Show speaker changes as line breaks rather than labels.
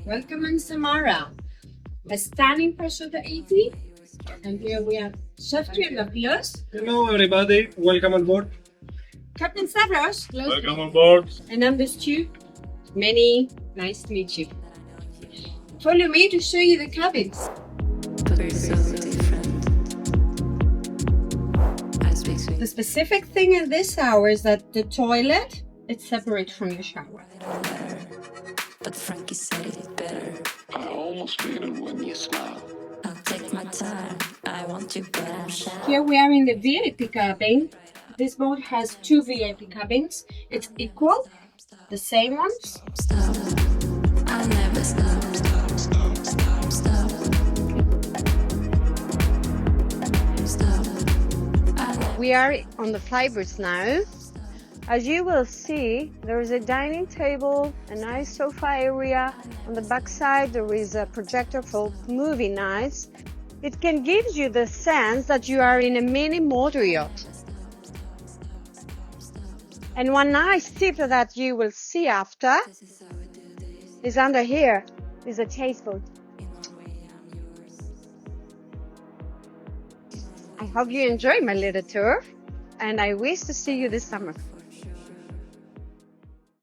Welcome in Samara, a stunning part of the 80s. And here we have Chef Triantafillos.
Hello everybody, welcome on board.
Captain Stavros.
Welcome on board.
And I'm the Stewardess Meni. Nice to meet you. Follow me to show you the cabins. The specific thing in this shower is that the toilet is separate from your shower.
But Frankie said it better.
I almost feel it when you smile.
I'll take my time. I want you, but I'm shy.
Here we are in the VIP cabin. This boat has 2 VIP cabins. It's equal, the same ones.
Stop. I'll never stop. Stop. Stop. Stop. Stop.
We are on the flyboards now. As you will see, there is a dining table, a nice sofa area. On the back side, there is a projector for movie nights. It can give you the sense that you are in a mini motor yacht. And one nice tip that you will see after is under here is a chase boat. I hope you enjoy my little tour, and I wish to see you this summer.